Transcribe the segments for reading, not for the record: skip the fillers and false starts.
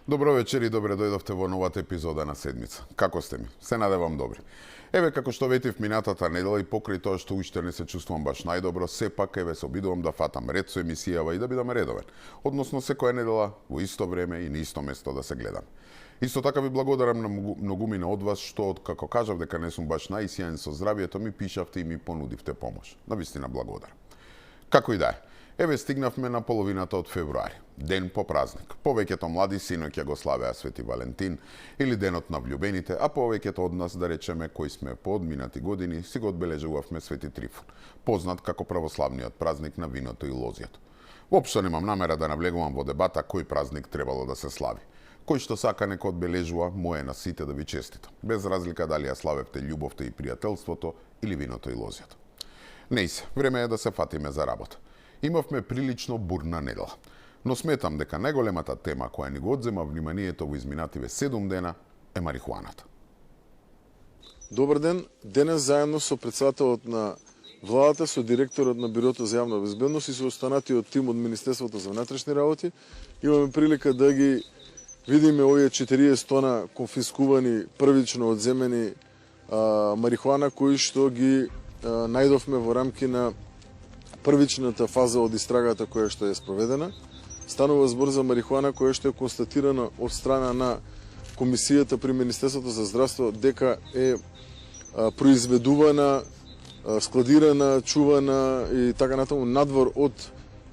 Добро вечер и добре дојдовте во новата епизода на Седмица. Како сте ми? Се надевам добри. Еве, како што ветив минатата недела и покрај тоа што уште не се чувствувам баш најдобро, сепак еве се обидувам да фатам ред со емисијава и да бидам редовен. Односно секоја недела во исто време и на исто место да се гледам. Исто така ви благодарам на многумина од вас што како кажав дека не сум баш најсјаен со здравието, ми пишавте и ми понудивте помош. Навистина благодарам. Како и да е. Еве стигнавме на половината од февруари, ден по празник. Повеќето млади синоќа го славеа Свети Валентин или денот на влюбените, а повеќето од нас, да речеме, кои сме по одминати години, си го одбележувавме Свети Трифон, познат како православниот празник на виното и лозјето. Воопшто немам намера да навлегувам во дебата кој празник требало да се слави. Кој што сака нека одбележува, мое на сите да ви честитам, без разлика дали ја славевте љубовта и пријателството или виното и лозјето. Нејсе, време е да се фатиме за работа. Имавме прилично бурна недела, но сметам дека најголемата тема која ни го одзема вниманието во изминативе 7 дена е марихуаната. Добар ден, денес заедно со председателот на владата, со директорот на Бирото за јавна безбедност и со останатиот тим од Министерството за внатрешни работи, имаме прилика да ги видиме овие 40 тона конфискувани, првично одземени марихуана кои што ги најдовме во рамки на првичната фаза од истрагата која што е спроведена. Станува збор за марихуана која што е констатирана од страна на комисијата при Министерството за здравство дека е произведувана, складирана, чувана и така натаму надвор од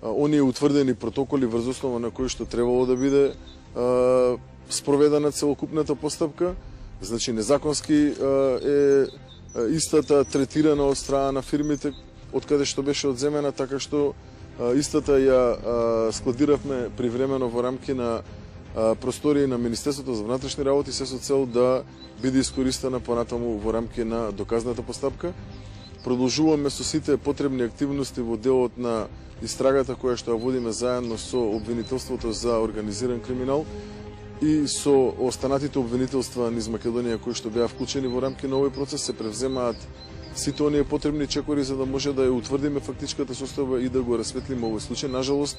оние утврдени протоколи врз основа на кои што требало да биде спроведена целокупната постапка. Значи незаконски е истата третирана од страна на фирмите од каде што беше одземена, така што истата ја складиравме привремено во рамки на простории на Министерството за внатрешни работи се со цел да биде искористена понатаму во рамки на доказната постапка. Продолжуваме со сите потребни активности во делот на истрагата која што ја водиме заедно со обвинителството за организиран криминал и со останатите обвинителства низ Македонија кои што беа вклучени во рамки на овој процес. Се превземаат сите оние потребни чекори за да може да ја утврдиме фактичката состојба и да го расветлиме овој случај. Нажалост,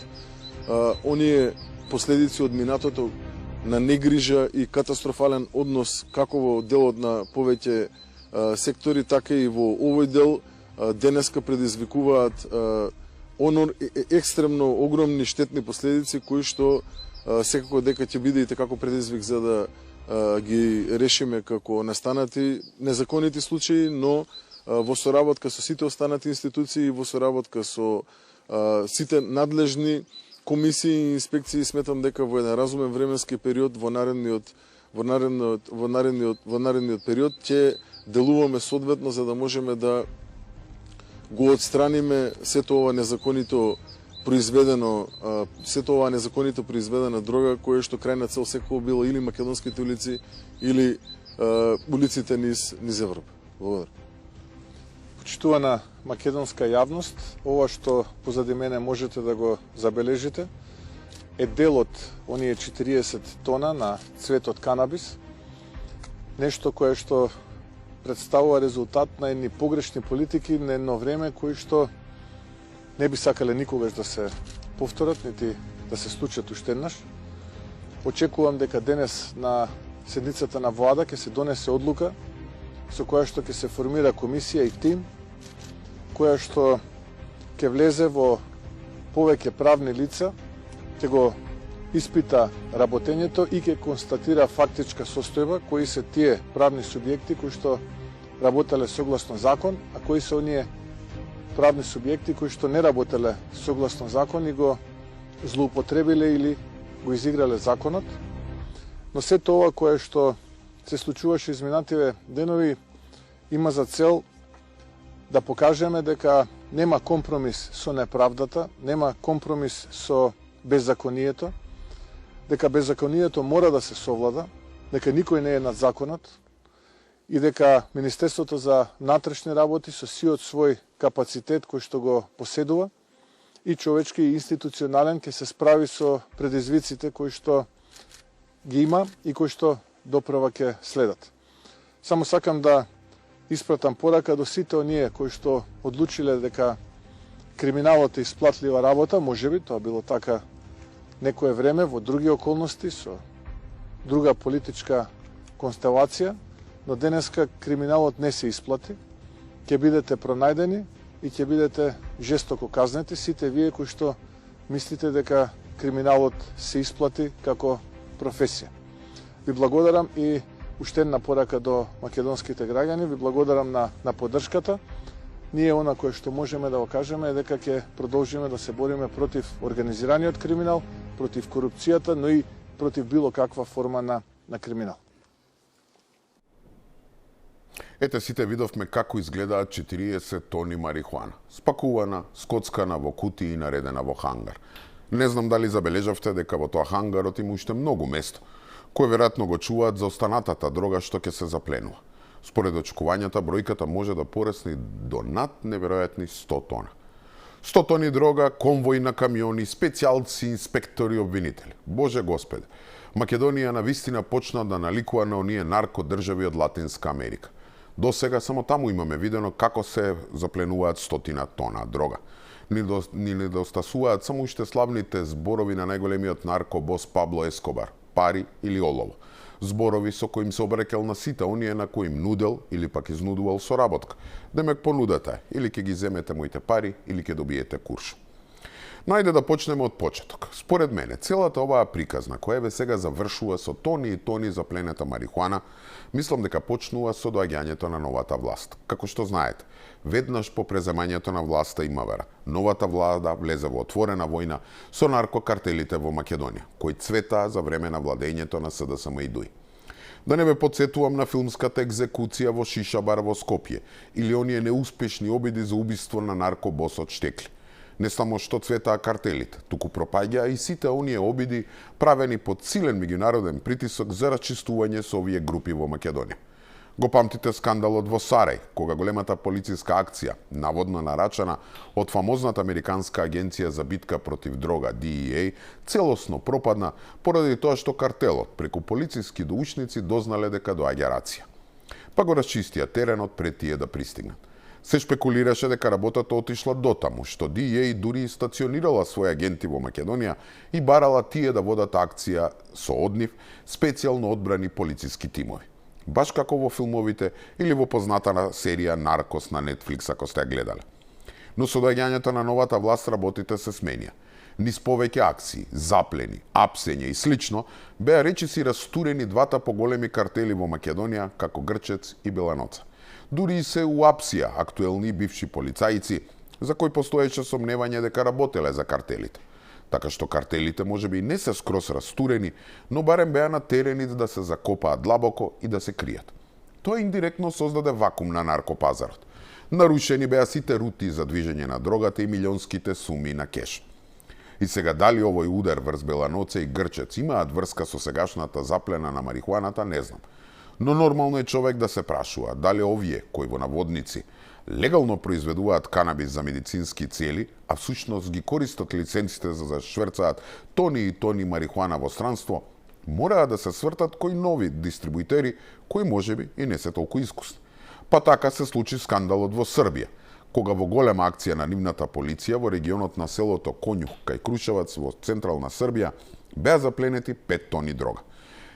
оние последици од минатото на негрижа и катастрофален однос како во делот на повеќе сектори, така и во овој дел денеска предизвикуваат екстремно огромни штетни последици кои што секако дека ќе биде и како предизвик за да ги решиме како настанати незаконити случаи, но во соработка со сите останати институции, во соработка со сите надлежни комисии и инспекции, сметам дека во еден разумен временски период во наредниот период ќе делуваме соодветно за да можеме да го отстраниме сето ова незаконито произведено, сето ова незаконито произведена дрога која што крајна цел секој била или македонските улици или улиците низ Европа. Благодарам. Почитувана македонска јавност, ова што позади мене можете да го забележите е дел од оние 40 тона на цветот канабис, нешто кое што представува резултат на едни погрешни политики на едно време кои што не би сакале никогаш да се повторат, нити да се случат уште еднаш. Очекувам дека денес на седницата на влада ќе се донесе одлука со која што ќе се формира комисија и тим која што ќе влезе во повеќе правни лица, ќе го испита работењето и ќе констатира фактичка состојба кои се тие правни субјекти кои што работеле согласно закон, а кои се оние правни субјекти кои што не работеле согласно закон и го злоупотребиле или го изиграле законот. Но сето ова кое што се случуваше изминативе денови има за цел да покажеме дека нема компромис со неправдата, нема компромис со беззаконието, дека беззаконието мора да се совлада, дека никој не е над законот и дека Министерството за внатрешни работи со сиот свој капацитет кој што го поседува и човечки и институционален ќе се справи со предизвиците кои што ги има и кои што допрва ќе следат. Само сакам да испратам порака до сите оние кои што одлучиле дека криминалот е исплатлива работа, можеби тоа било така некое време во други околности со друга политичка констелација, но денеска криминалот не се исплати, ќе бидете пронајдени и ќе бидете жестоко казнети сите вие кои што мислите дека криминалот се исплати како професија. Ви благодарам и уште една порака до македонските граѓани, ви благодарам на поддршката. Ние она кое што можеме да го кажеме е дека ќе продолжиме да се бориме против организираниот криминал, против корупцијата, но и против било каква форма на криминал. Ете, сите видовме како изгледаат 40 тони марихуана. Спакувана, скоцкана во кутии и наредена во хангар. Не знам дали забележавте дека во тоа хангарот има уште многу место, кој веројатно го чуваат за останатата дрога што ќе се запленува. Според очекувањата, бројката може да порасне до над неверојатни 100 тона. 100 тони дрога, конвои на камиони, специјалци, инспектори, обвинители. Боже Господе, Македонија навистина почна да наликува на оние наркодржави од Латинска Америка. До сега само таму имаме видено како се запленуваат 100 тона дрога. Ни недостасуваат само уште славните зборови на најголемиот наркобос Пабло Ескобар, пари или олово. Зборови со коим се обрекал на сите оние на кои им нудел или пак изнудувал соработка. Демек понудата или ќе ги земете моите пари или ќе добиете курш. Најде да почнеме од почеток. Според мене, целата оваа приказна, која еве сега завршува со тони и тони запленета марихуана, мислам дека почнува со доаѓањето на новата власт. Како што знаете, веднаш по преземањето на власта имавера, новата влада влезе во отворена војна со наркокартелите во Македонија, кои цветаа за време на владењето на СДСМ и ДУИ. Да не ве подсетувам на филмската екзекуција во Шишабар во Скопје или оние неуспешни обиди за убиство на наркобосот Штекли. Не само што цветаа картелите, туку пропаѓаа и сите оние обиди правени под силен меѓународен притисок за расчистување со овие групи во Македонија. Го памтите скандалот во Сарај, кога големата полициска акција, наводно нарачана од фамозната американска агенција за битка против дрога DEA, целосно пропадна поради тоа што картелот преку полициски доучници дознале дека доаѓа рација. Па го расчистија теренот пред тие да пристигнат. Се шпекулираше дека работата отишла дотаму, што DEA дури и стационирала своји агенти во Македонија и барала тие да водат акција со од нив специјално одбрани полициски тимови. Баш како во филмовите или во познатата серија Наркос на Netflix, ако сте ја гледале. Но со доаѓањето на новата власт работите се сменија. Низ повеќе акции, заплени, апсење и слично, беа речиси растурени двата поголеми картели во Македонија, како Грчец и Беланоца. Дури и се уапсија актуелни бивши полицајци, за кои постоеше сомневање дека работеле за картелите. Така што картелите можеби не се скрос растурени, но барем беа натерени да се закопаат длабоко и да се кријат. Тоа индиректно создаде вакуум на наркопазарот. Нарушени беа сите рути за движење на дрогата и милионските суми на кеш. И сега дали овој удар врз Беланоце и Грчец имаат врска со сегашната заплена на марихуаната, не знам. Но нормално е човек да се прашува дали овие, кои во наводници легално произведуваат канабис за медицински цели, а всушност ги користат лиценците за да шверцаат тони и тони марихуана во странство, мораа да се свртат кои нови дистрибуитери, кои можеби и не се толку искусни. Па така се случи скандалот во Србија, кога во голема акција на нивната полиција во регионот на селото Конјух кај Крушевац во централна Србија беа запленети 5 тони дрога.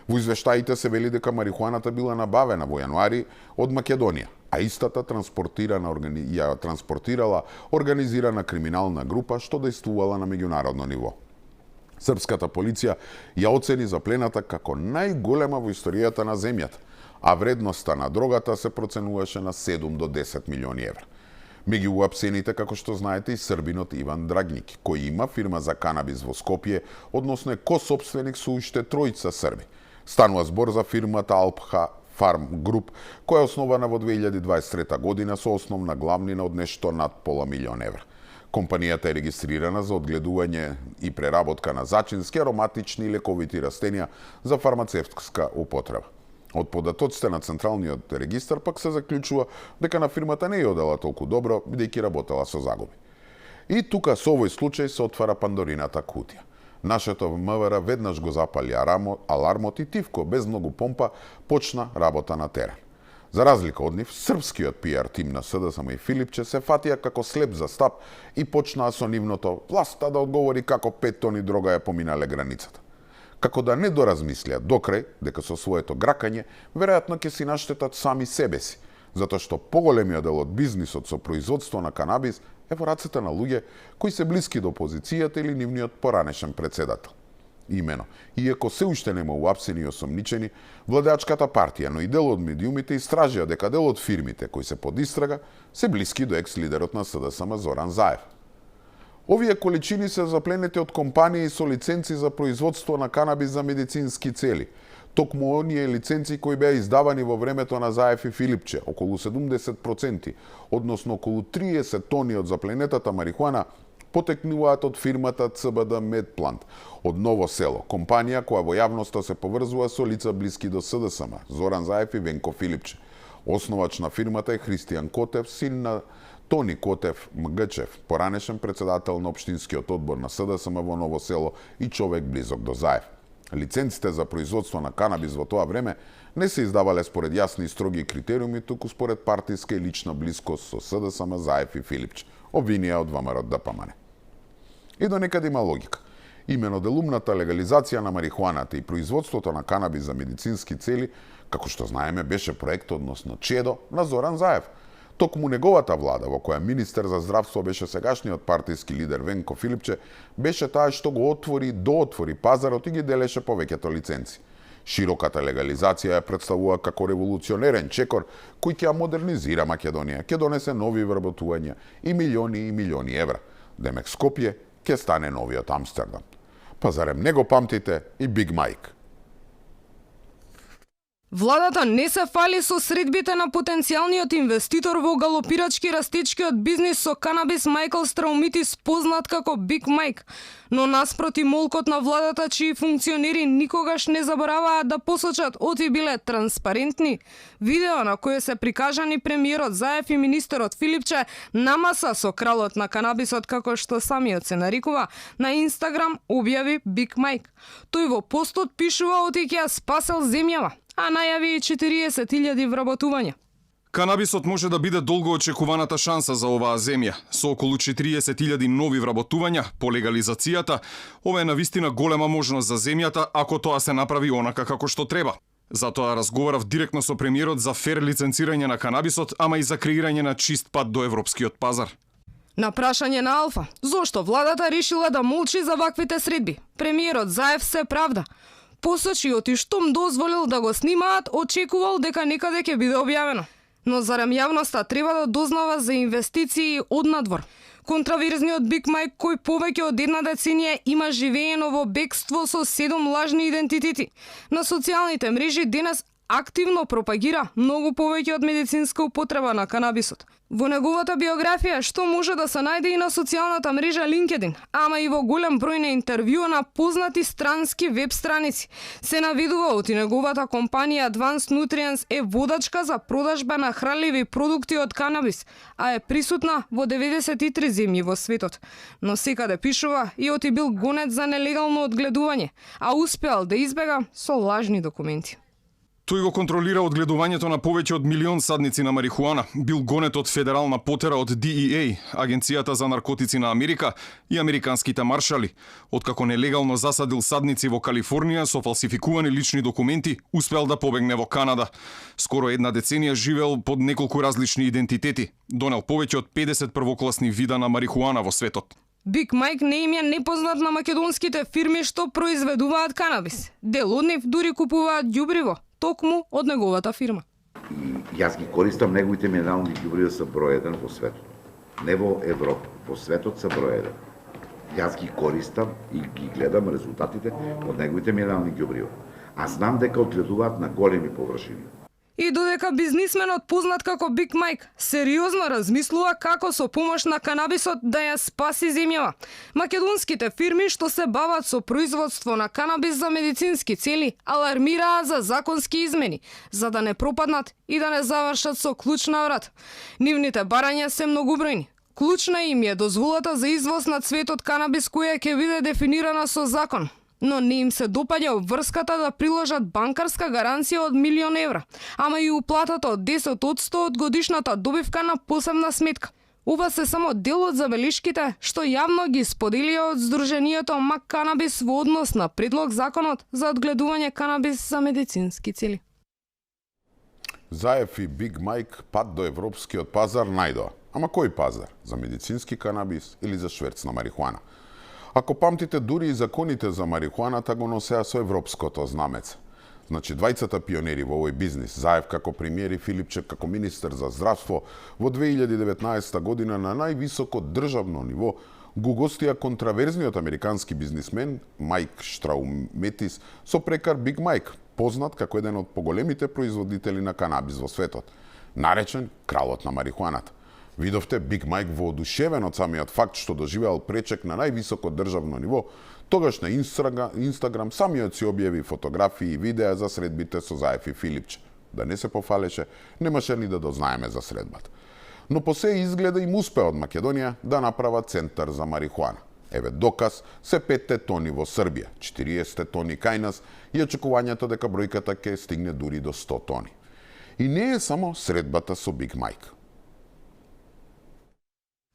Во извештаите се вели дека марихуаната била набавена во јануари од Македонија, а истата ја транспортирала организирана криминална група што дејствувала на меѓународно ниво. Српската полиција ја оцени заплената како најголема во историјата на земјата, а вредноста на дрогата се проценуваше на 7 до 10 милиони евра. Меѓу уапсените, како што знаете, и србинот Иван Драгњики, кој има фирма за канабис во Скопје, односно е косопственик со уште тројца срби. Станува збор за фирмата Алпха Фарм Груп, која е основана во 2023 година со основна главнина од нешто над пола милион евра. Компанијата е регистрирана за одгледување и преработка на зачински, ароматични и лековити растенија за фармацевтска употреба. Од податоците на Централниот регистар пак се заклучува дека на фирмата не ја одела толку добро, бидејќи работела со загуби. И тука со овој случај се отвара Пандорината кутија. Нашето МВР веднаш го запали алармот и тивко, без многу помпа, почна работа на терен. За разлика од нив, српскиот пиар тим на СДСМ и Филипче се фатија како слеп за стап и почнаа со нивното власта да одговори како 5 тони дрога ја поминале границата. како да не доразмислиат докрај дека со своето гракање веројатно ќе си наштетат сами себе си, затоа што поголемиот дел од бизнисот со производство на канабис е во рацете на луѓе кои се блиски до опозицијата или нивниот поранешен председател. Имено, иако се уште нема уапсени и осомничени, владеачката партија, но и дел од медиумите истражија дека дел од фирмите кои се под истрага се блиски до екс-лидерот на СДСМ Зоран Заев. Овие количини се запленети од компании со лиценци за производство на канабис за медицински цели. Токму оние лиценци кои беа издавани во времето на Заев и Филипче, околу 70%, односно околу 30 тони од запленетата марихуана, потекнуваат од фирмата ЦБД Медплант од Ново село, компанија која во јавноста се поврзува со лица блиски до СДСМ, Зоран Заев и Венко Филипче. Основач на фирмата е Христијан Котев, син на Тони Котев Мгчев, поранешен председател на општинскиот одбор на СДСМ во Ново село и човек близок до Заев. Лиценците за производство на канабис во тоа време не се издавале според јасни и строги критериуми, туку според партиска и лична близкост со СДСМ, Заев и Филипче, обвинија од ВМРО ДПМН. И до некаде има логика. Имено делумната легализација на марихуаната и производството на канабис за медицински цели, како што знаеме, беше проект, односно чедо, на Зоран Заев. Токму неговата влада, во која министер за здравство беше сегашниот партиски лидер Венко Филипче, беше таа што го доотвори пазарот и ги делеше повеќето лиценци. Широката легализација ја представува како револуционерен чекор кој ќе ја модернизира Македонија, ќе донесе нови вработувања и милиони евра. Демек Скопје ќе стане новиот Амстердам. Па зарем не го памтите и Биг Майк? Владата не се фали со средбите на потенцијалниот инвеститор во галопирачки растечкиот бизнис со канабис Майкл Страумитис, познат како Биг Майк. Но наспроти молкот на владата, чии функционери никогаш не забораваат да посочат оти биле транспарентни, видео на кое се прикажани премиерот Заев и министерот Филипче на маса со кралот на канабисот, како што самиот се нарекува, на Инстаграм објави Биг Майк. Тој во постот пишува оти ќе ја спасел земјава, а најави и 40.000 вработувања. Канабисот може да биде долго очекуваната шанса за оваа земја. Со околу 40.000 нови вработувања по легализацијата, ова е навистина голема можност за земјата ако тоа се направи онака како што треба. Затоа разговарав директно со премиерот за фер лиценцирање на канабисот, ама и за креирање на чист пат до европскиот пазар. На прашање на Алфа, зошто владата решила да молчи за ваквите средби, премиерот Заев се правда. Посочи оти штом дозволил да го снимаат, очекувал дека некаде ќе биде објавено. Но зарем јавноста треба да дознава за инвестиции од надвор? Контраверзниот Биг Майк, кој повеќе од една деценија има живеено во бегство со 7 лажни идентитети, на социјалните мрежи денес активно пропагира многу повеќе од медицинска употреба на канабисот. Во неговата биографија, што може да се најде и на социјалната мрежа LinkedIn, ама и во голем број на интервјуа на познати странски веб страници, се наведува оти неговата компанија Advanced Nutrients е водачка за продажба на хранливи продукти од канабис, а е присутна во 93 земји во светот. Но секаде пишува и оти бил гонет за нелегално одгледување, а успеал да избега со лажни документи. Тој го контролира одгледувањето на повеќе од 1 милион садници на марихуана, бил гонет од федерална потера од DEA, Агенцијата за наркотици на Америка и американските маршали. Откако нелегално засадил садници во Калифорнија со фалсификувани лични документи, успел да побегне во Канада. Скоро една деценија живеел под неколку различни идентитети. Донел повеќе од 50 првокласни вида на марихуана во светот. Биг Майк не им е непознат на македонските фирми што произведуваат канабис. Дел од нив дури купуваат ѓубриво, токму од неговата фирма. И јас ги користам неговите минерални ѓубрива са број 1 во светот. Не во Европа, во светот са број 1. Јас ги користам и ги гледам резултатите од неговите минерални ѓубрива. А знам дека одгледуваат на големи површини. И додека бизнисменот познат како Биг Майк сериозно размислува како со помош на канабисот да ја спаси земјава, македонските фирми што се бават со производство на канабис за медицински цели алармираат за законски измени, за да не пропаднат и да не завршат со клуч на врат. Нивните барања се многобројни. Клучна им е дозволата за извоз на цветот канабис која ќе биде дефинирана со закон. Но не им се допаѓа врската да приложат банкарска гаранција од 1 милион евра, ама и уплатата од 10% од годишната добивка на посебна сметка. Ова се само дел од забелишките што јавно ги споделија од Сдруженијето Мак Канабис во однос на предлог законот за одгледување канабис за медицински цели. Заев и Биг Майк пат до европскиот пазар најдоа. Ама кој пазар? За медицински канабис или за шверц на марихуана? Ако памтите, дури и законите за марихуаната го носеа со европското знамец. Значи, двајцата пионери во овој бизнис, Заев како премиер и Филипчек како министер за здравство, во 2019 година на највисоко државно ниво го гостија контраверзниот американски бизнисмен Майк Штрауметис со прекар Биг Майк, познат како еден од поголемите производители на канабис во светот, наречен кралот на марихуаната. Видовте Биг Майк воодушевен од самиот факт што доживеал пречек на највисоко државно ниво, тогаш на Инстаграм самиот си објави фотографии и видеа за средбите со Заев и Филипче. Да не се пофалеше, немаше ни да дознаеме за средбата. Но по се изгледа им успеа од Македонија да направат центар за марихуана. Еве доказ се 5 тони во Србија, 40 тони кај нас и очекувањето дека бројката ќе стигне дури до 100 тони. И не е само средбата со Биг Майк.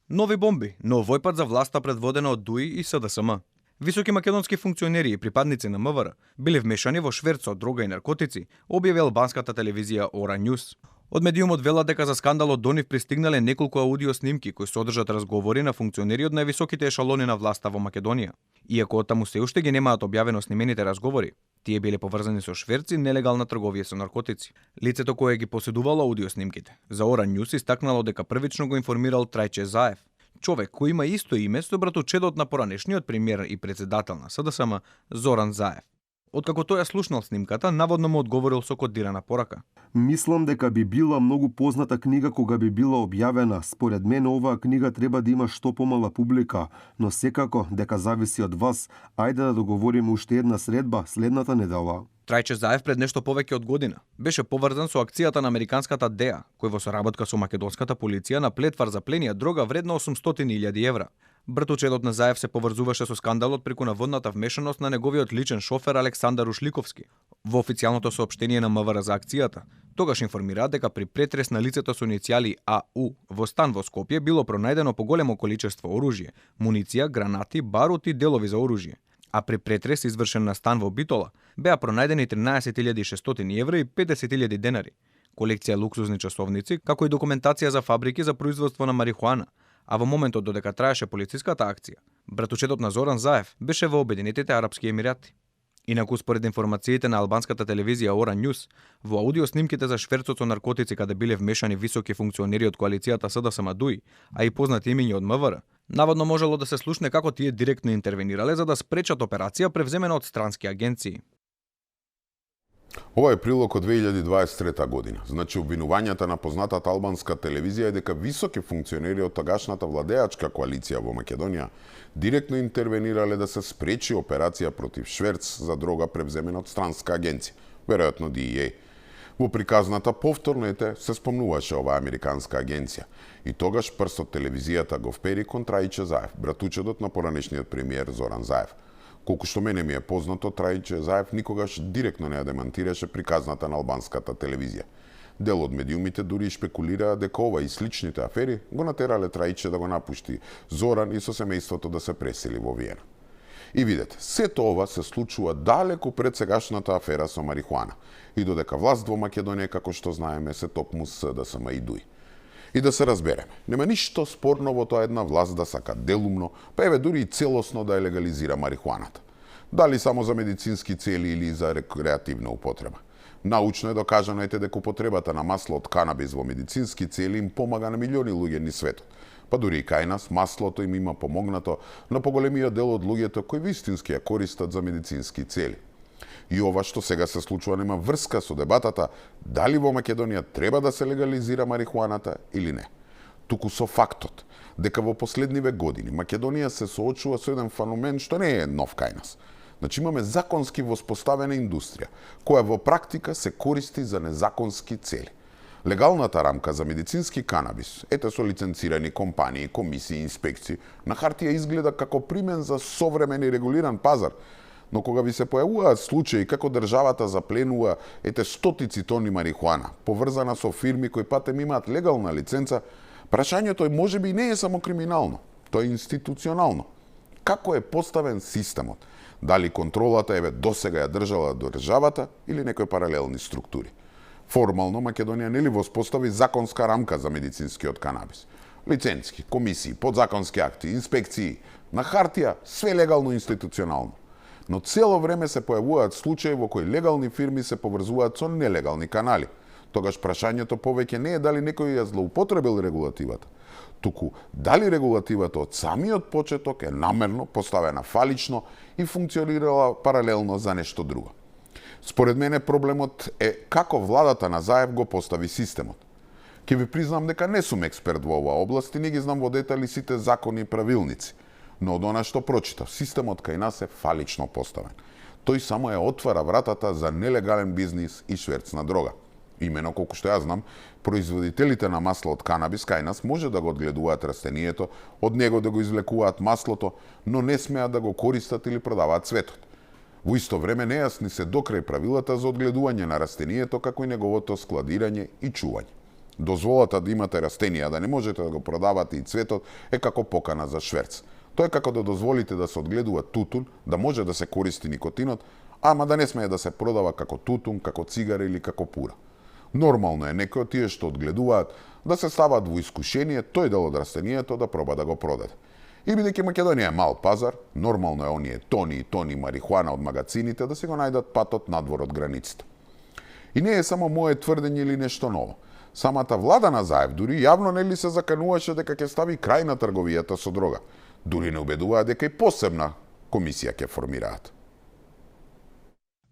Нови бомби, но овој пат за власта предводена од ДУИ и СДСМ. Високи македонски функционери и припадници на МВР биле вмешани во шверц од дрога и наркотици, објави албанската телевизија Ора Ньюс. Од медиумот вела дека за скандалот до нив пристигнале неколку аудио снимки кои содржат разговори на функционери од највисоките ешалони на власта во Македонија. Иако оттаму се уште ги немаат објавено снимените разговори, тие биле поврзани со шверц и нелегална трговија со наркотици. Лицето кое ги поседувало аудио снимките за Ора Ньюс истакнало дека првично го информирал Трајче Заев, човек кој има исто име со братучедот на поранешниот премиер и председател на СДСМ Зоран Заев. Откако тој ја слушнал снимката, наводно му одговорил со кодирана порака. Мислам дека би била многу позната книга кога би била објавена. Според мене оваа книга треба да има што помала публика, но секако дека зависи од вас. Ајде да договориме уште една средба следната недела. Трајче Заев пред нешто повеќе од година беше поврзан со акцијата на американската ДЕА, кој во соработка со македонската полиција на плетвар за пленија дрога вредна 800.000 евра. Братучедот на Заев се поврзуваше со скандалот преку наводната вмешаност на неговиот личен шофер Александар Ушликовски. Во официјалното соопштение на МВР за акцијата, тогаш информира дека при претрес на лицето со иницијали АУ во стан во Скопје било пронајдено поголемо количество оружје, муниција, гранати, барут и делови за оружје. А при претрес извршен на стан во Битола беа пронајдени 13.600 евра и 50.000 денари, колекција луксузни часовници, како и документација за фабрики за производство на марихуана. А во моментот додека траеше полициската акција, братучедот на Зоран Заев беше во Обединетите Арапски Емирати. Инаку според информациите на албанската телевизија Ора Ньюс, во аудио снимките за шверцот со наркотици каде биле вмешани високи функционери од коалицијата СДСМ ДУИ, а и познати имиња од МВР, наводно можело да се слушне како тие директно интервенирале за да спречат операција превземена од странски агенции. Ова е прилог од 2023 година. Значи, обвинувањата на познатата албанска телевизија е дека високи функционери од тагашната владеачка коалиција во Македонија директно интервенирале да се спречи операција против шверц за дрога превземена од странска агенција, веројатно DEA. Во приказната повторно се спомнуваше оваа американска агенција и тогаш прстот телевизијата го впери кон Трајче Заев, братучедот на поранешниот премиер Зоран Заев. Колку што мене ми е познато, Трајче Заев никогаш директно не ја демантираше приказната на албанската телевизија. Дел од медиумите дури шпекулираа дека ова и сличните афери го натерале Трајче да го напушти Зоран и со семејството да се пресели во Виена. И видете, сето ова се случува далеку пред сегашната афера со марихуана и додека власт во Македонија, како што знаеме, се токму СДСМ и ДУИ. И да се разбереме, нема ништо спорно во тоа една власт да сака делумно, па еве дури и целосно да ја легализира марихуаната. Дали само за медицински цели или за рекреативна употреба. Научно е докажано дека употребата на масло од канабис во медицински цели им помага на милиони луѓе низ светот. Па дури и кај нас маслото им има помогнато на поголемиот дел од луѓето кои вистински ја користат за медицински цели. И ова што сега се случува нема врска со дебатата дали во Македонија треба да се легализира марихуаната или не. Туку со фактот дека во последниве години Македонија се соочува со еден феномен што не е нов кај нас. Значи имаме законски воспоставена индустрија која во практика се користи за незаконски цели. Легалната рамка за медицински канабис, со лиценцирани компании, комисии, инспекции, на хартија изгледа како примен за современ и регулиран пазар, но кога ви се појавуваат случаи како државата запленува стотици тони марихуана, поврзана со фирми кои патем имаат легална лиценца, Прашањето е можеби не е само криминално, тоа е институционално. Како е поставен системот? Дали контролата досега ја држала државата или некои паралелни структури? Формално Македонија нели воспостави законска рамка за медицинскиот канабис. Лиценци, комисии, подзаконски акти, инспекции, на хартија, све легално институционално. Но цело време се појавуваат случаи во кои легални фирми се поврзуваат со нелегални канали. Тогаш прашањето повеќе не е дали некој ја злоупотребил регулативата, туку дали регулативата од самиот почеток е намерно поставена фалично и функционирала паралелно за нешто друго. Според мене проблемот е како владата на Заев го постави системот. Ќе ви признам дека не сум експерт во оваа област и не ги знам во детали сите закони и правилници, но од она што прочитав, системот кај нас е фалично поставен. Тој само ја отвара вратата за нелегален бизнис и шверц на дрога. Имено, колку што ја знам, производителите на масло од канабис кај нас може да го одгледуваат растението, од него да го извлекуваат маслото, но не смеат да го користат или продаваат цветот. Во исто време нејасни се докрај правилата за одгледување на растението, како и неговото складирање и чување. Дозволата да имате растенија, да не можете да го продавате и цветот, е како покана за шверц. Тоа е како да дозволите да се одгледува тутун, да може да се користи никотинот, ама да не смее да се продава како тутун, како цигара или како пура. Нормално е некои од тие што одгледуваат да се стават во искушение тој дел од растението да проба да го продаде. И бидејќи Македонија е мал пазар, нормално е оние тони и тони марихуана од магазините да се го најдат патот надвор од границите. И не е само мое тврдење или нешто ново. Самата влада на Заев дури јавно нели се закануваше дека ќе стави крај на трговијата со дрога. Дури не убедуваа дека и посебна комисија ќе формираат.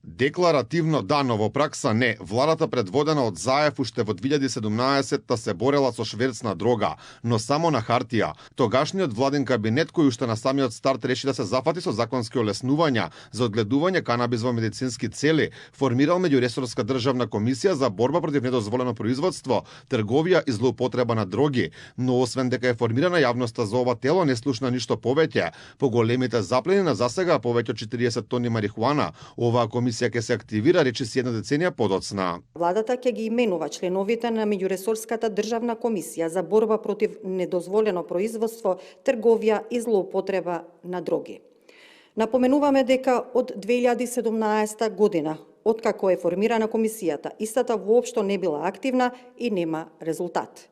Декларативно да, но во пракса не. Владата предводена од Заев уште во 2017-та се борела со шверц на дрога, но само на хартија. Тогашниот владин кабинет, кој уште на самиот старт реши да се зафати со законски олеснувања за одгледување канабис во медицински цели, формирал меѓуресорска државна комисија за борба против недозволено производство, трговија и злоупотреба на дроги. Но освен дека е формирана јавноста за ова тело, не слушна ништо повеќе. По големите заплени на засега повеќе од 40 тони марихуана, оваа комисија ќе се активира речиси една деценија подоцна. Владата ќе ги именува членовите на меѓуресорската државна комисија за борба против недозволено производство, трговија и злоупотреба на дроги. Напоменуваме дека од 2017 година, откако е формирана комисијата, истата воопшто не била активна и нема резултат.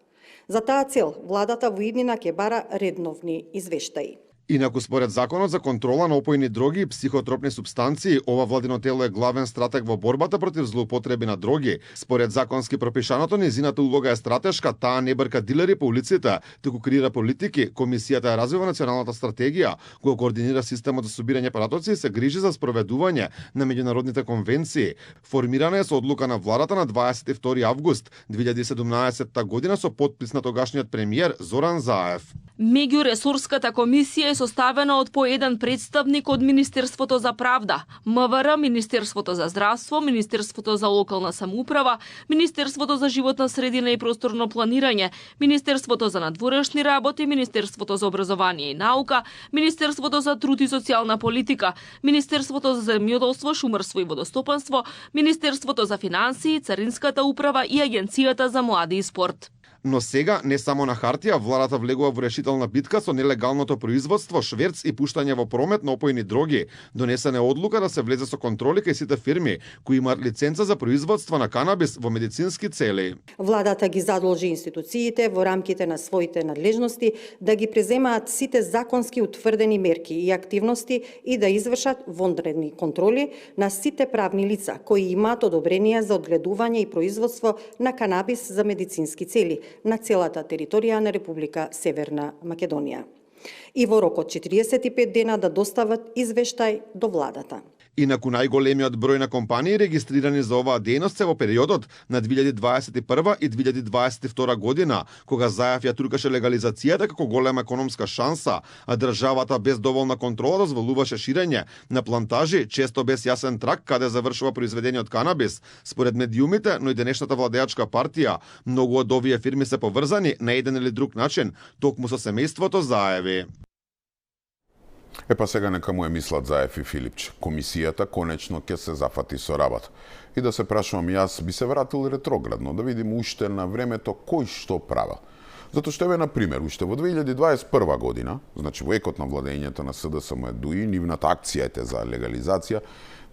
За таа цел, владата во иднина ќе бара редновни извештаи. Инаку според Законот за контрола на опојни дроги и психотропни супстанции, ова владино тело е главен стратег во борбата против злоупотреби на дроги. Според законски пропишаното, низината улога е стратешка, таа не брка дилери по улиците, туку креира политики. Комисијата ја развива националната стратегија, која координира системот за собирање паратоци и се грижи за спроведување на меѓународните конвенции. Формирана е со одлука на владата на 22 август 2017 година со подпис на тогашниот премиер Зоран Заев. Меѓуресорската комисија е составена од по еден представник од Министерството за правда, МВР, Министерството за здравство, Министерството за локална самоуправа, Министерството за животна средина и просторно планирање, Министерството за надворешни работи, Министерството за образование и наука, Министерството за труд и социјална политика, Министерството за земјоделство, шумарство и водостопанство, Министерството за финансии, Царинската управа и Агенцијата за млади и спорт. Но сега, не само на хартија, владата влегува во решителна битка со нелегалното производство, шверц и пуштање во промет на опојни дроги. Донесена е одлука да се влезе со контроли кај сите фирми кои имаат лиценца за производство на канабис во медицински цели. Владата ги задолжи институциите во рамките на своите надлежности да ги преземаат сите законски утврдени мерки и активности и да извршат вонредни контроли на сите правни лица кои имаат одобрение за одгледување и производство на канабис за медицински цели на целата територија на Република Северна Македонија. И во рок од 45 дена да достават извештај до владата. Инаку најголемиот број на компании регистрирани за оваа дејност се во периодот на 2021 и 2022 година, кога Заев ја туркаше легализацијата како голема економска шанса, а државата без доволна контрола дозволуваше ширење на плантажи, често без јасен трак каде завршува произведениот канабис. Според медиумите, но и денешната владеачка партија, многу од овие фирми се поврзани на еден или друг начин, токму со семејството Заеви. Епа сега нека му е мислат Заев и Филипче. Комисијата конечно ќе се зафати со работа. И да се прашувам јас, би се вратил ретроградно, да видим уште на времето кој што правил. Затоа што еве на пример, уште во 2021 година, значи во екот на владењето на СДСМ-ДУИ, нивната акција за легализација,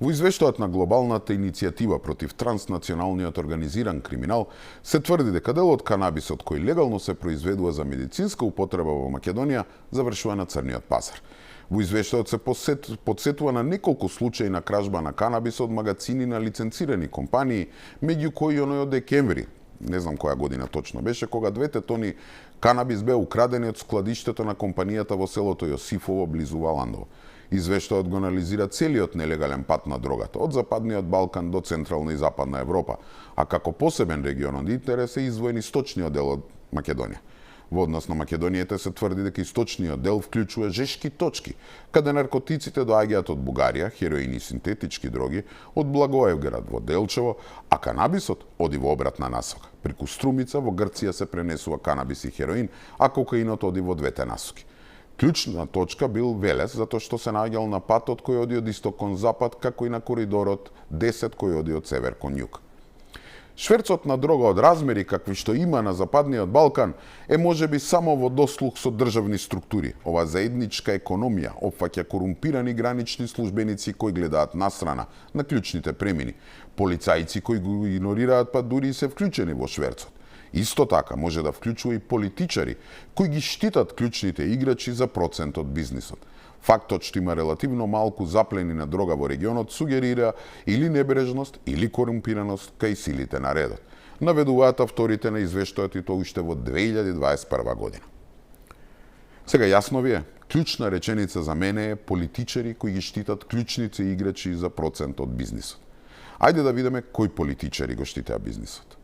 во извештајот на глобалната иницијатива против транснационалниот организиран криминал се тврди дека дел од канабисот кој легално се произведува за медицинска употреба во Македонија завршува на црниот пазар. Во извештајот се подсетува на неколку случаи на кражба на канабис од магацини на лиценцирани компании, меѓу кои оној од декември, не знам која година точно беше, кога 2 тони канабис беа украдени од складиштето на компанијата во селото Јосифово близу Валандово. Извештајот го анализира целиот нелегален пат на дрогата, од Западниот Балкан до Централна и Западна Европа, а како посебен регион од интерес е издвоен источниот дел од Македонија. Во однос на Македонијата се тврди дека источниот дел вклучува жешки точки, каде наркотиците доаѓаат од Бугарија, хероин и синтетички дроги, од Благоевград во Делчево, а канабисот оди во обратна насока. Преку Струмица во Грција се пренесува канабис и хероин, а кокаинот оди во двете насоки. Клучна точка бил Велес, затоа што се наоѓал на патот кој оди од исток кон запад, како и на коридорот 10 кој оди од север кон југ. Шверцот на дрога од размери какви што има на Западниот Балкан е можеби само во дослух со државни структури. Ова заедничка економија опфаќа корумпирани гранични службеници кои гледаат настрана на клучните премини, полицајци кои го игнорираат па дури и се вклучени во шверцот. Исто така може да вклучува и политичари кои ги штитат клучните играчи за процент од бизнисот. Фактот што има релативно малку заплени на дрога во регионот сугерира или небрежност или корумпираност кај силите на редот. Наведуваат авторите на извештајот и тоа уште во 2021 година. Сега јасно ви е, клучна реченица за мене е политичари кои ги штитат клучните играчи за процент од бизнисот. Ајде да видиме кои политичари го штитеа бизнисот.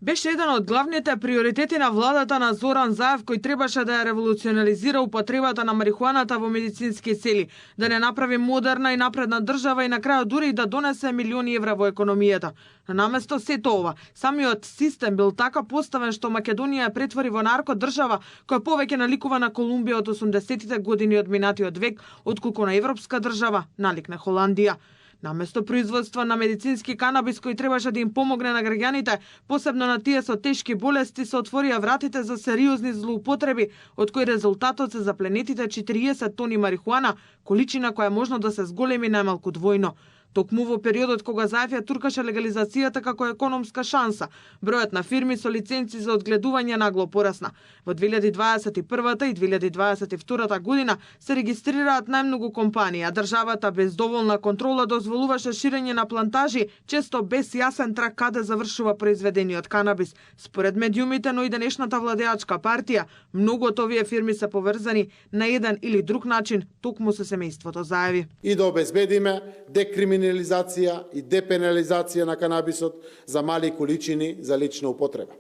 Беше еден од главните приоритети на владата на Зоран Заев, кој требаше да ја револуционализира употребата на марихуаната во медицински цели, да не направи модерна и напредна држава и на крајот дури и да донесе милиони евра во економијата. Но наместо сето ова, самиот систем бил така поставен што Македонија ја претвори во наркодржава која повеќе наликува на Колумбија од 80-тите години од минатиот век, отколку на европска држава налик на Холандија. Наместо производство на медицински канабис кој требаше да им помогне на граѓаните, посебно на тие со тешки болести, се отворија вратите за сериозни злоупотреби, од кои резултатот се запленетите 40 тони марихуана, количина која можно да се зголеми најмалку двојно. Токму во периодот кога Заев ја туркаше легализацијата како економска шанса, бројот на фирми со лиценци за одгледување нагло порасна. Во 2021 и 2022 година се регистрираат најмногу компании, а државата без доволна контрола дозволуваше ширење на плантажи, често без јасен трак каде завршува произведениот канабис. Според медиумите, но и денешната владеачка партија, многу од овие фирми се поврзани на еден или друг начин токму со семејството Заеви. И да обезбедиме декриминализација и депенализација на канабисот за мали количини за лична употреба.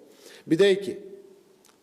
Бидејќи,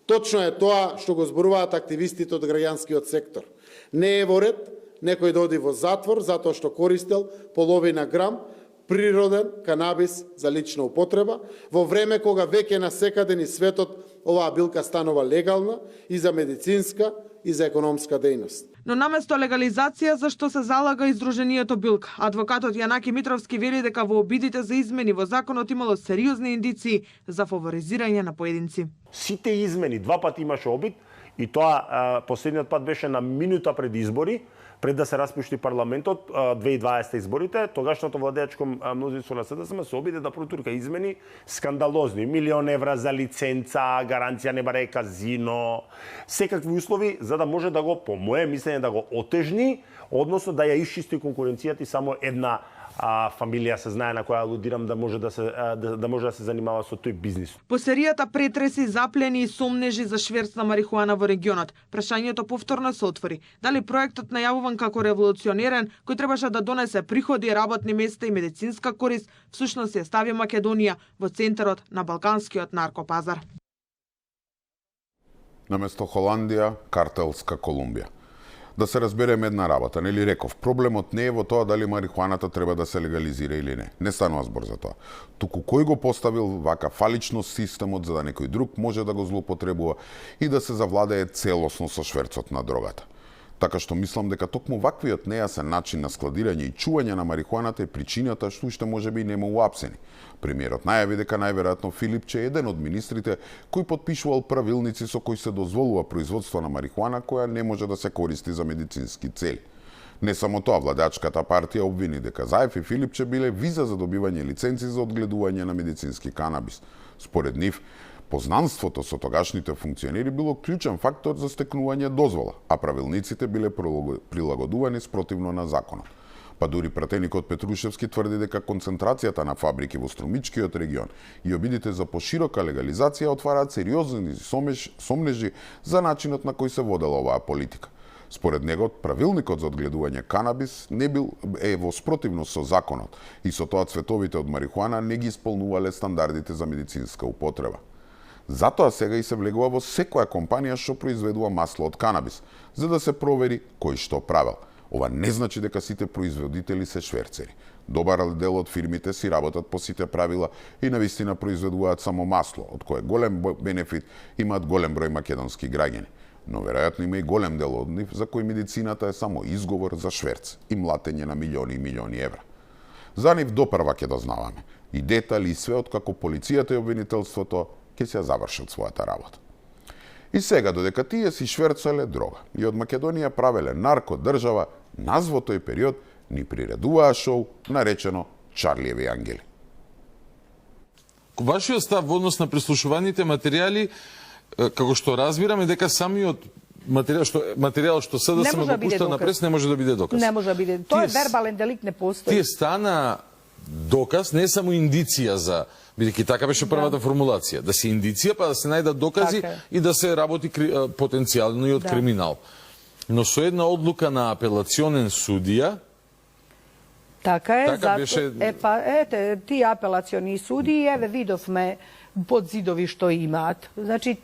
точно е тоа што го зборуваат активистите од граѓанскиот сектор. Не е во ред некој да оди во затвор затоа што користел половина грам природен канабис за лична употреба, во време кога веќе на секаде низ светот оваа билка станува легална и за медицинска и за економска дејност. Но наместо легализација, за што се залага издруженијето Билка, адвокатот Јанаки Митровски вели дека во обидите за измени во законот имало сериозни индиции за фаворизирање на поединци. Сите измени, два пати имаше обид, и тоа последниот пат беше на минута пред избори, пред да се распушти парламентот, 2020 изборите, тогашното владеачко мнозинство на СДСМ се обиде да протурка измени скандалозни, 1.000.000 евра за лиценца, гаранција не баре казино, секакви услови за да може да го, по моје мислење, да го отежни, односно да ја исчисти конкуренцијата и само една фамилија се знае на која алудирам да може да се занимава со тој бизнис. По серијата претреси, заплени и сомнежи за шверц на марихуана во регионот, прашањето повторно се отвори. Дали проектот најавуван како револуционерен, кој требаше да донесе приходи, работни места и медицинска корист, всушност ја стави Македонија во центарот на балканскиот наркопазар. Наместо Холандија, картелска Колумбија. Да се разбереме една работа, нели реков, проблемот не е во тоа дали марихуаната треба да се легализира или не. Не станува збор за тоа. Туку кој го поставил вака фалично системот за да некој друг може да го злоупотребува и да се завладее целосно со шверцот на дрогата. Така што мислам дека токму ваквиот нејасен начин на складирање и чување на марихуаната е причината што уште можеби нема уапсени. Премиерот најави дека најверојатно Филипче е еден од министрите кој потпишувал правилници со кои се дозволува производство на марихуана која не може да се користи за медицински цели. Не само тоа, владачката партија обвини дека Заев и Филипче биле виза за добивање лиценци за одгледување на медицински канабис. Според нив, познанството со тогашните функционери било клучен фактор за стекнување дозвола, а правилниците биле прилагодувани спротивно на законот. Па дури пратеникот Петрушевски тврди дека концентрацијата на фабрики во Струмичкиот регион и обидите за поширока легализација отвараат сериозни сомнежи за начинот на кој се водела оваа политика. Според него, правилникот за одгледување канабис не бил во спротивност со законот и со тоа цветовите од марихуана не ги исполнувале стандардите за медицинска употреба. Затоа сега и се влегува во секоја компанија што произведува масло од канабис, за да се провери кој што правел. Ова не значи дека сите производители се шверцери. Добар дел од фирмите си работат по сите правила и навистина произведуваат само масло, од кое голем бенефит имаат голем број македонски граѓани. Но веројатно има и голем дел од нив за кој медицината е само изговор за шверц и млатење на милиони и милиони евра. За нив допрва ќе дознаваме и детали и све откако полицијата и обвинителството ќе се завршат својата работа. И сега, додека тие си шверцале дрога и од Македонија правеле наркодржава, наз во тој период ни приредуваа шоу наречено Чарлиеви ангели. Вашиот став во однос на прислушуваните материјали, како што разбираме, дека самиот материјал што СДСМ го пушта на прес не може да биде доказ. Не може да биде. Тоа е вербален деликт, не постои. Тие стана доказ, не само индиција за, бидејќи така беше првата формулација, да се индиција, па да се најдат докази и да се работи потенцијално и од криминал. Но со една одлука на апелационен судија, така е, така беше... ете, тие апелациони судии, еве видовме под зидови што имаат. Значи,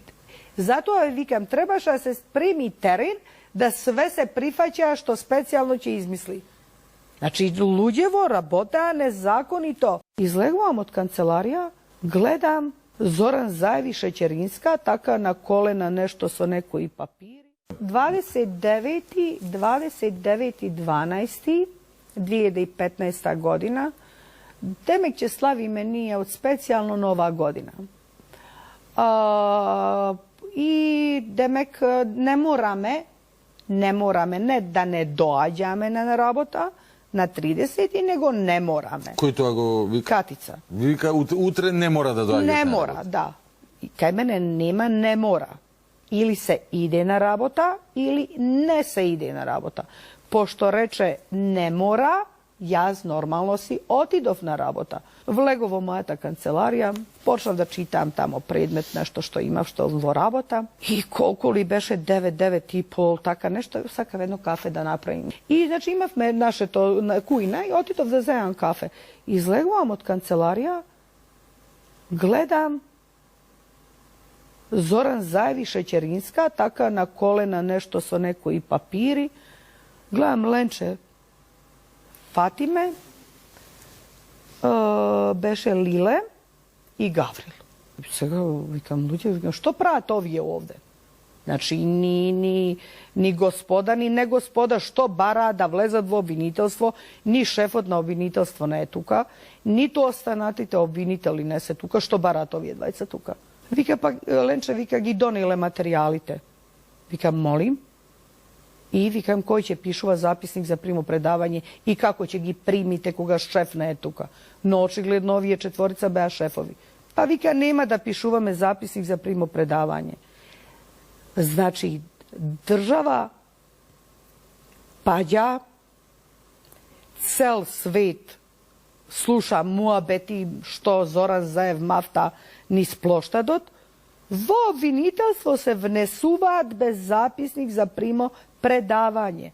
затоа викам, требаше да се спреми терен, да све се прифаќа што специјално ќе измисли. Значи, луѓево работаа незаконито. Излегувам од канцеларија, гледам Зоран Заев и Шеќеринска, така на колена нешто со некои папири. 29.12.2015 година, демек ќе славиме ние од специјално нова година. И демек не мораме не да не доаѓаме на работа на 30, него не мораме. Кој тоа го вика? Катица. Вика утре не мора да доаѓаш. Не мора, да. Кај мене нема не мора. Или се иде на работа, или не се иде на работа. Пошто рече не мора, јас нормално си отидов на работа. Влегов во мојата канцеларија, почнав да читам тамо предмет, нешто што имав што во работа. И колку ли беше 9-9,5, така нешто, сакав едно кафе да направим. И значи имавме нашето кујна и отидов да земам кафе. Излегувам од канцеларија, гледам Зоран Заев и Шеќеринска, така на колена нешто со некои папири. Гледам Ленче, Фатиме, беше Лиле и Гаврил. Сега викам луѓе, што прават овие овде? Значи, ни господа, ни не господа, што бараат да влезат во обвинителство, ни шефот на обвинителство не е тука, ниту останатите обвинители не се тука, што бараат овие двајца тука. Вика пак, Ленче, вика, ги донеле материјалите. Викам, молим. И викам, кој ќе пишува записник за примопредавање и како ќе ги примите кога шеф не е тука. Но очигледно овие четворица беа шефови. Па вика, нема да пишуваме записник за примопредавање. Значи, држава паѓа, цел свет слуша муабети што Зоран Заев мафта низ плоштадот, во обвинителство се внесуваат без записник за примопредавање.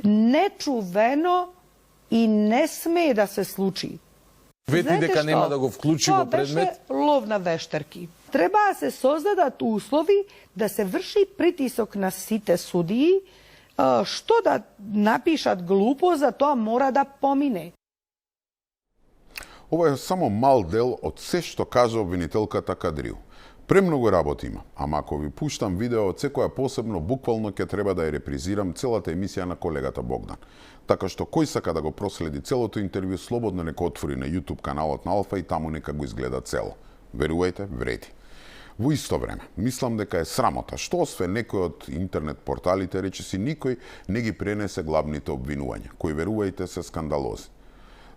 Нечувено и не смее да се случи. Вети дека нема да го вклучи во предмет? Тоа беше лов на вештерки. Треба да се создадат услови да се врши притисок на сите судии, што да напишат глупо, за тоа мора да помине. Ова е само мал дел од се што кажа обвинителката Кадриу. Премногу работа има, ама ако ви пуштам видео од секоја посебно, буквално ќе треба да ја репризирам целата емисија на колегата Богдан. Така што кој сака да го проследи целото интервју, слободно нека отвори на YouTube каналот на Алфа и таму нека го изгледа цело. Верувајте, вреди. Во исто време, мислам дека е срамота што освен некој од интернет порталите речиси никој не ги пренесе главните обвинувања, кои верувајте се скандалози.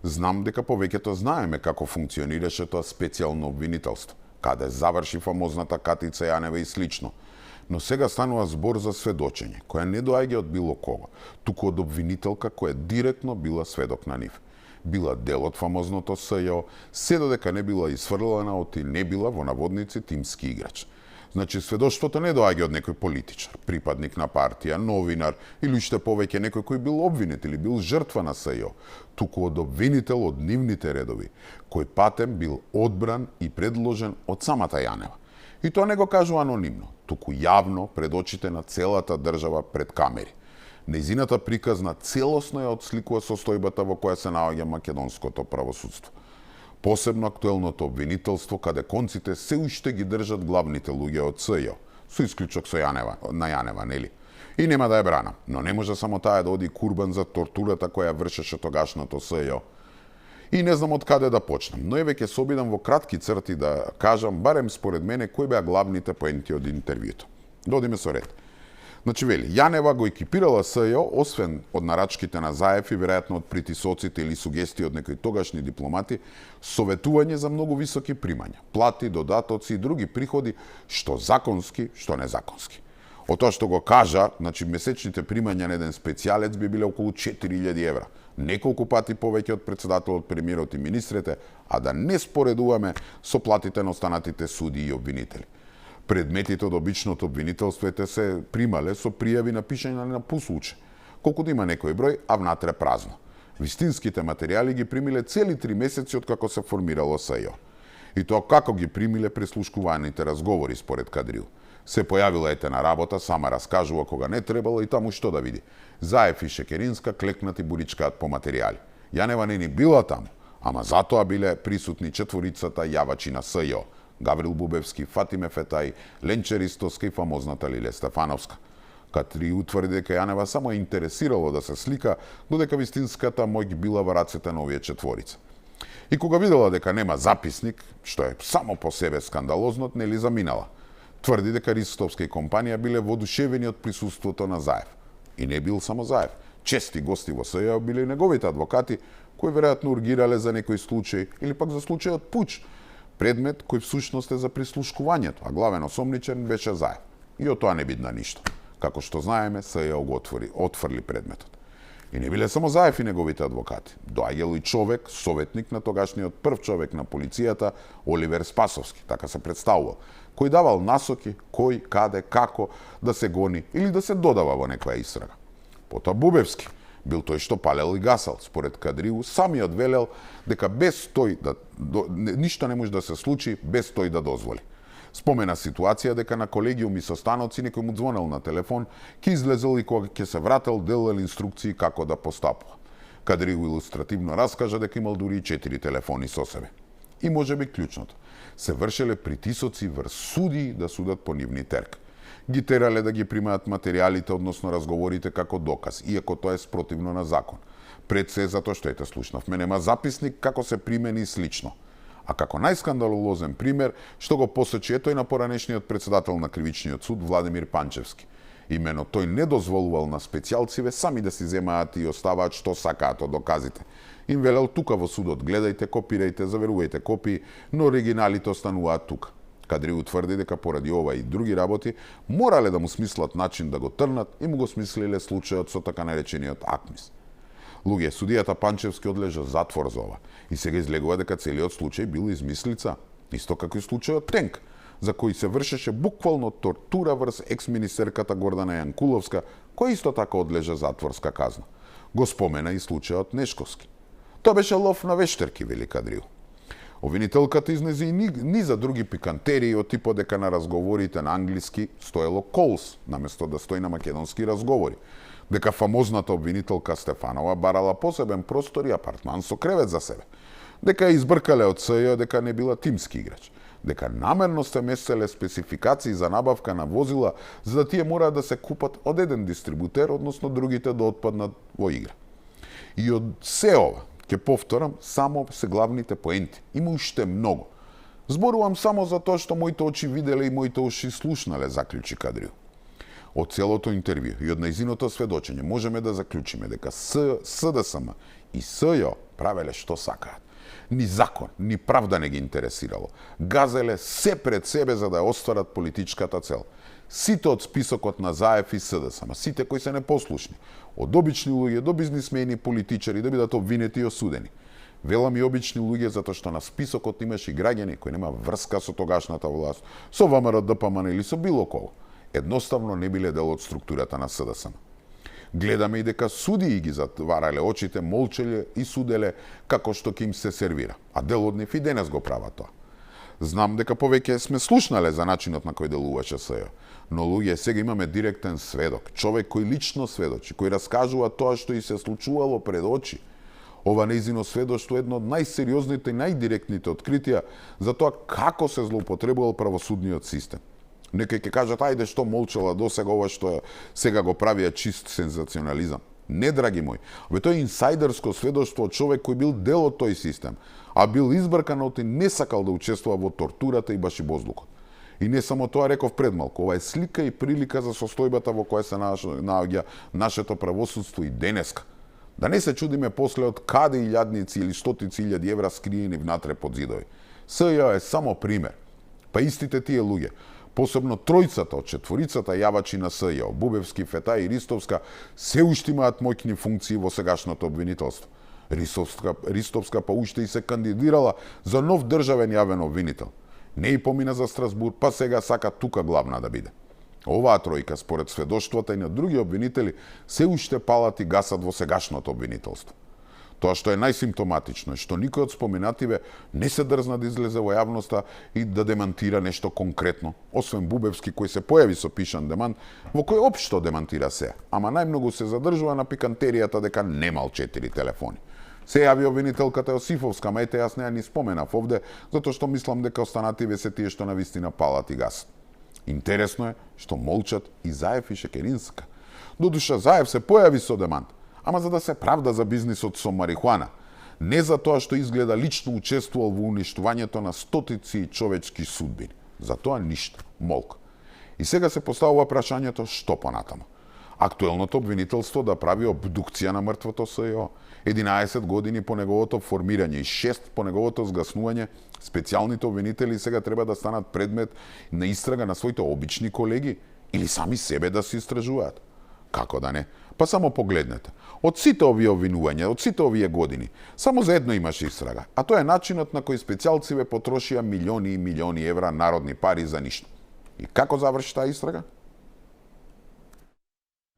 Знам дека повеќето знаеме како функционираше тоа специјално обвинителство, каде заврши фамозната Катица Јанева и слично. Но сега станува збор за сведочење, која не доаѓа од било кого, туку од обвинителка која директно била сведок на нив. Била дел од фамозното СЈО, се додека не била изфрлена од и не била во наводници тимски играч. Значи, сведоштвото не доаѓа од некој политичар, припадник на партија, новинар или уште повеќе некој кој бил обвинет или бил жртва на СЈО, туку од обвинител од нивните редови, кој патем бил одбран и предложен од самата Јанева. И тоа не го кажува анонимно, туку јавно пред очите на целата држава пред камери. Нејзината приказна целосно ја отсликува состојбата во која се наоѓа македонското правосудство. Посебно актуелното обвинителство, каде конците се уште ги држат главните луѓе од СЈО, со исклучок со Јанева, нели? И нема да ја брана, но не може само таа да оди курбан за тортурата која вршеше тогашното СЈО. И не знам од каде да почнам, но еве ќе се обидам во кратки црти да кажам, барем според мене, кои беа главните поенти од интервјуто. Додиме со ред. Значи, вели, Јанева го екипирала СЈО, освен од нарачките на Заев и веројатно од притисоците или сугестии од некои тогашни дипломати, советување за многу високи примања, плати, додатоци и други приходи, што законски, што незаконски. Од тоа што го кажа, значи, месечните примања на еден специјалец би биле околу 4000 евра, неколку пати повеќе од председателот, премиерот и министрите, а да не споредуваме со платите на останатите суди и обвинители. Предметите од обичното обвинителство се примале со пријави напишани на послуче, колку да има некој број, а внатре празно. Вистинските материјали ги примиле цели 3 месеци од како се формирало СЈО. И тоа како ги примиле прислушкуваните разговори според Кадрил. Се појавила на работа, сама раскажува кога не требало и таму што да види. Заев и Шекеринска клекнати буричкаат по материјали. Јанева не ни била таму, ама затоа биле присутни четворицата јавачи на СЈО. Гаврил Бубевски, Фатиме Фетај, Ленче Ристовска и фамозната Лиле Стефановска. Катри утврди дека Јанева само е интересирало да се слика, додека вистинската моќ била во рацете на овие четворица. И кога видела дека нема записник, што е само по себе скандалозно, нели заминала. Тврди дека Ристовска и компанија биле воодушевени од присуството на Заев. И не бил само Заев. Чести гости во СЈО биле неговите адвокати, кои веројатно ургирале за некој случај или пак за случајот пуч, предмет кој всушност е за прислушкувањето, а главен осомничен беше Заев. И од тоа не бидна ништо. Како што знаеме, СЈО го отфрли предметот. И не биле само Заев и неговите адвокати. Доаѓал и човек, советник на тогашниот прв човек на полицијата, Оливер Спасовски, така се представувал, кој давал насоки кој, каде, како да се гони или да се додава во некоја истрага. Потоа Бубевски бил тој што палел и гасал. Според Кадрил, самиот велел дека без тој ништо не може да се случи без тој да дозволи. Спомена ситуација дека на колегиум и состаноци некој му звонел на телефон, ќе излезел и кога ќе се врател делел инструкции како да постапува. Кадрил илустративно раскажа дека имал дури 4 телефони со себе. И можеби клучното. Се вршеле притисоци врз суди да судат по нивни терк. Ги терале да ги примаат материјалите, односно разговорите како доказ, иако тоа е спротивно на закон. Пред се затоа што слушнавме нема записник како се примени и слично. А како најскандалозен пример, што го посочи тој на поранешниот председател на Кривичниот суд Владимир Панчевски. Имено тој не дозволувал на специјалциве сами да си земаат и оставаат што сакаат од доказите. Им велел тука во судот, гледајте, копирајте, заверувајте копии, но оригиналите остануваат тука. Кадри утврди дека поради ова и други работи морале да му смислат начин да го трнат и му го смислиле случајот со така наречениот АКМИС. Луѓе, судијата Панчевски одлежа затвор за ова и сега излегува дека целиот случај бил измислица, исто како и случајот Тенк, за кој се вршеше буквално тортура врз екс-министерката Гордана Јанкуловска, која исто така одлежа затворска казна. Го спомена и случајот Нешковски. Тоа беше лов на вештерки, вели Кадрил. Обвинителката изнези и низа други пикантерии од типот дека на разговорите на англиски стоело calls, наместо да стои на македонски разговори. Дека фамозната обвинителка Стефанова барала посебен простор и апартман со кревет за себе. Дека ја избркале од СЈО дека не била тимски играч. дека намерно се меселе спецификации за набавка на возила, за да тие мораат да се купат од еден дистрибутер, односно другите да отпаднат во игра. И од се ова, ќе повторам, само се главните поенти. Има уште многу. Зборувам само за тоа што моите очи виделе и моите уши слушнале, заклучи Кадрио. Од целото интервју и од нејзиното сведочење можеме да заклучиме дека СДСМ и СЈО правеле што сакаат. Ни закон, ни правда не ги интересирало. Газеле се пред себе за да ја остварат политичката цел. Сите од списокот на ЗАЕФ и СДСМ, сите кои се непослушни, од обични луѓе до бизнисмени, политичари, да бидат обвинети и осудени. Велам и обични луѓе затоа што на списокот имаше и граѓани кои нема врска со тогашната власт, со ВМРО ДПМН или со било кого. Едноставно не биле дел од структурата на СДСМ. Гледаме и дека судии ги затварале очите, молчеле и суделе како што ќе им се сервира. А дел од нив и денес го прават тоа. Знам дека повеќе сме слушнале за начинот на кој делуваше СЈО, но луѓе, сега имаме директен сведок, човек кој лично сведочи, кој раскажува тоа што и се случувало пред очи. Ова нејзино сведоштво е едно од најсериозните и најдиректните откритија за тоа како се злоупотребувал правосудниот систем. Некои ќе кажат, ајде што молчала досега, ова што сега го правија чист сензационализам. Не, драги мои, тоа е инсайдерско сведоштво од човек кој бил дел од тој систем, а бил избркан и не сакал да учествува во тортурата и башибозлукот. И не само тоа, реков пред малку, ова е слика и прилика за состојбата во која се наоѓа нашето правосудство и денеска. Да не се чудиме после од каде илјадници или стотици илјади евра скриени внатре под зидови. СЈО е само пример. Па истите тие луѓе, посебно тројцата од четворицата јавачи на СЈО, Бубевски, Фета и Ристовска, се уште имаат моќни функции во сегашното обвинителство. Ристовска па уште и се кандидирала за нов државен јавен обвинител. Не и помина за Страсбург, па сега сака тука главна да биде. Оваа тројка, според сведоштвата и на други обвинители, се уште палат и гасат во сегашното обвинителство. Тоа што е најсимптоматично е што никој од споменативе не се дрзна да излезе во јавноста и да демантира нешто конкретно, освен Бубевски кој се појави со пишан демант, во кој општо демантира се, ама најмногу се задржува на пикантеријата дека немал 4 телефони. Се јави обвинителката Јосифовска, ама ете јас неа ни споменав овде, затоа што мислам дека останативе се тие што навистина палат и гасат. Интересно е што молчат и ЗАЕФ и Шекеринска. Додуша ЗАЕФ се појави со демант, ама за да се правда за бизнисот со марихуана, не за тоа што изгледа лично учествувал во уништувањето на стотици човечки судбини. За тоа ништо, молк. И сега се поставува прашањето што понатаму. Актуелното обвинителство да прави обдукција на мртвото СЈО, 11 години по неговото формирање и 6 по неговото згаснување, специјалните обвинители сега треба да станат предмет на истрага на своите обични колеги или сами себе да се истражуваат. Како да не? Па само погледнете. Од сите овие обвинувања, од сите овие години, само за едно имаше истрага, а тоа е начинот на кој специјалциве потрошија милиони и милиони евра народни пари за ништо. И како заврши таа истрага?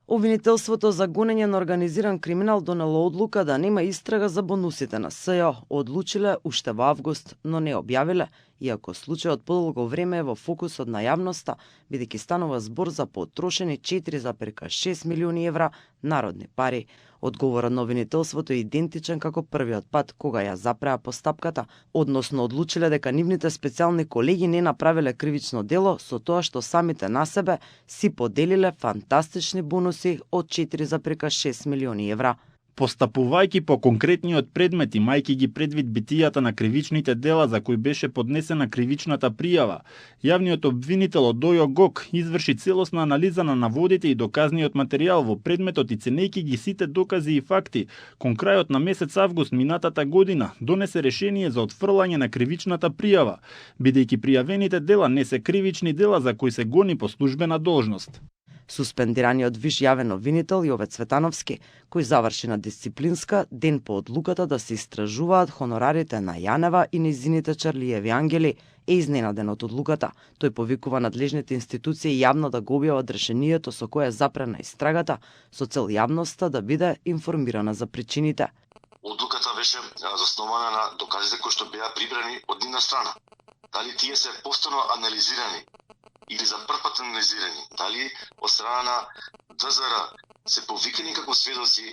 Обвинителството за гонење на организиран криминал донело одлука да нема истрага за бонусите на СЈО. Одлучиле уште во август, но не објавиле, иако случајот подолго време е во фокусот на јавноста, бидејќи станува збор за потрошени 4,6 милиони евра народни пари. Одговорот на обвинителството е идентичен како првиот пат кога ја запреа постапката, односно одлучиле дека нивните специјални колеги не направиле кривично дело со тоа што самите на себе си поделиле фантастични бонуси од 4,6 милиони евра. Постапувајќи по конкретниот предмет, имајќи ги предвид битијата на кривичните дела за кои беше поднесена кривичната пријава, јавниот обвинител Одојо Гок изврши целосна анализа на наводите и доказниот материјал во предметот и ценејќи ги сите докази и факти, кон крајот на месец август минатата година донесе решение за отфрлање на кривичната пријава, бидејќи пријавените дела не се кривични дела за кои се гони по службена должност. Суспендираниот виш јавен обвинител Јове Цветановски, кој заврши на дисциплинска ден по одлуката да се истражуваат хонорарите на Јанева и нејзините Чарлиеви ангели, е изненаден од одлуката. Тој повикува надлежните институции јавно да го објават решението со кое е запрена истрагата, со цел јавноста да биде информирана за причините. Одлуката беше заснована на доказите кои што беа прибрани од нивна страна. Дали тие се повторно анализирани или за прв пат анализирани, дали од страна на ДЗР се повикани како сведоци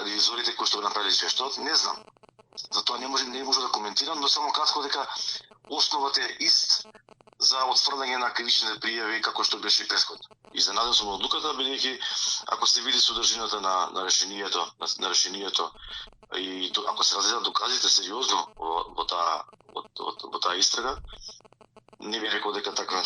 ревизорите кои што го направиле извештајот, не знам. Затоа не може да коментирам, но само кратко дека основата е ист за отфрлање на кривичните пријави како што беше и претходно. Изненаден сум од одлуката, бидејќи ако се види содржината на решението и ако се разгледат доказите сериозно во таа истрага, не би рекол дека таква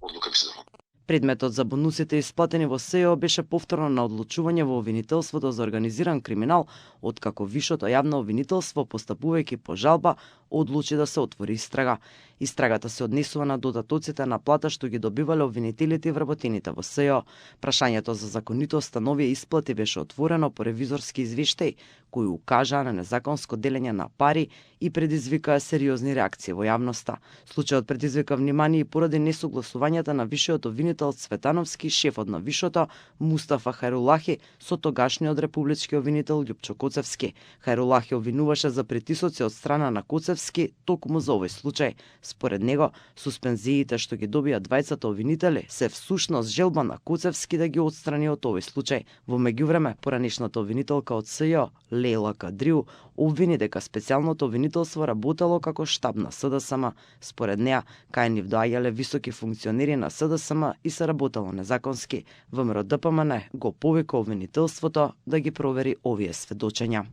одлука би се дала. Предметот за бонусите исплатени во СЕО беше повторно на одлучување во обвинителството за организиран криминал, откако Вишото јавно обвинителство, постапувајќи по жалба, одлучи да се отвори истрага. Истрагата се однесува на додатоците на плата што ги добивале обвинителите и вработените во СЕО. Прашањето за законитост на овие исплати беше отворено по ревизорски извештај, кои укажаа на незаконско делење на пари и предизвикаа сериозни реакции во јавноста. Случајот предизвика внимание и поради несогласувањата на вишиот обвинител Цветановски, шефот на Вишото, Мустафа Хајрулахи, со тогашниот републички обвинител Љупчо Коцевски. Хајрулахи обвинуваше за притисоци од страна на Коцевски токму за овој случај. Според него, суспензиите што ги добија двајцата обвинители се всушност желба на Коцевски да ги отстрани од овој случај. Во меѓувреме, поранешната обвинителка од СЈО, Лейла Кадриу, обвини дека специјалното обвинителство работело како штаб на СДСМ. Според неа, кај нив доаѓале високи функционери на СДСМ и се работело незаконски. ВМРО ДПМН го повика обвинителството да ги провери овие сведочења.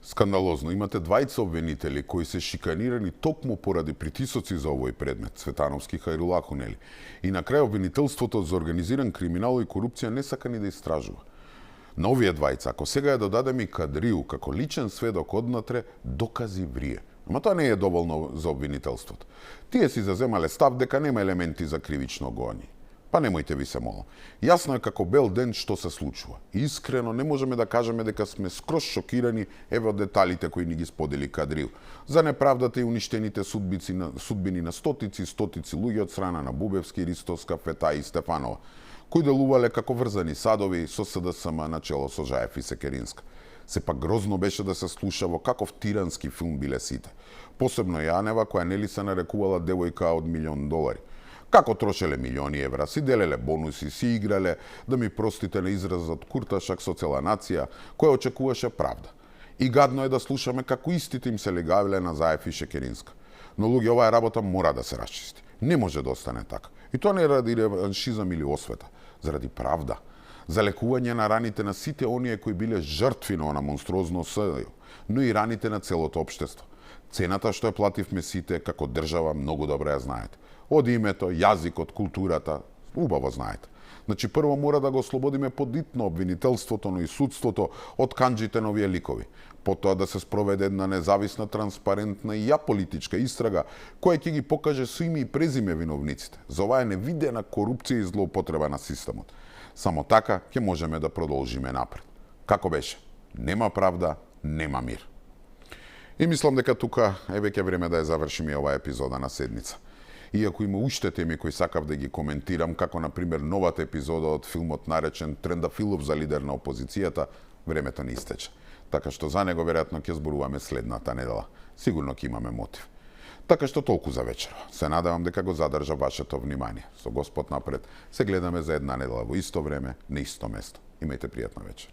Скандалозно, имате двајца обвинители кои се шиканирани токму поради притисоци за овој предмет, Цветановски, Хајрулаху, нели? И на крај обвинителството за организиран криминал и корупција не сака ни да истражува. На овие двајца, ако сега ја додадем и Кадриу како личен сведок однатре, докази врие. Ама тоа не е доволно за обвинителството. Тие си заземале став дека нема елементи за кривично гоње. Па немојте ви се молам. Јасно е како бел ден што се случува. И искрено не можеме да кажеме дека сме скроз шокирани од деталите кои ни ги сподели Кадриу. За неправдата и уништените судбини на стотици луѓе од страна на Бубевски, Ристовска, Фета и Стефанова, кои делувале како врзани садови со СДСМ начело со Жаев и Секеринска. Сепак грозно беше да се слуша во каков тирански филм биле сите. Посебно Јанева, која нели се нарекувала девојка од $1.000.000. Како трошеле милиони евра, си делеле бонуси, си играле, да ми простите на изразот курташак со цела нација, која очекуваше правда. И гадно е да слушаме како истите им се легавиле на Заев и Шекеринска. Но луѓе, оваа работа мора да се расчисти. Не може да остане така. И тоа не ради реваншизам или освета, заради правда. За лекување на раните на сите оние кои биле жртви на она монструозно СДС, но и раните на целото општество. Цената што ја плативме сите како држава многу добро ја знаете. Од името, јазикот, културата, убаво знаете. Значи, прво мора да го ослободиме подитно обвинителството, но и судството од канџите на овие ликови. Потоа да се спроведе една независна, транспарентна и политичка истрага, која ќе ги покаже со име и презиме виновниците за оваа невидена корупција и злоупотреба на системот. Само така ќе можеме да продолжиме напред. Како беше? Нема правда, нема мир. И мислам дека тука е веќе време да ја завршиме оваа епизода на седница. Иако има уште теми кои сакав да ги коментирам, како на пример новата епизода од филмот наречен Трендафилов за лидер на опозицијата, времето не истече. Така што за него веројатно ќе зборуваме следната недела. Сигурно ќе имаме мотив. Така што толку за вечерва. Се надевам дека го задржа вашето внимание. Со Господ напред се гледаме за една недела во исто време, на исто место. Имајте пријатна вечер.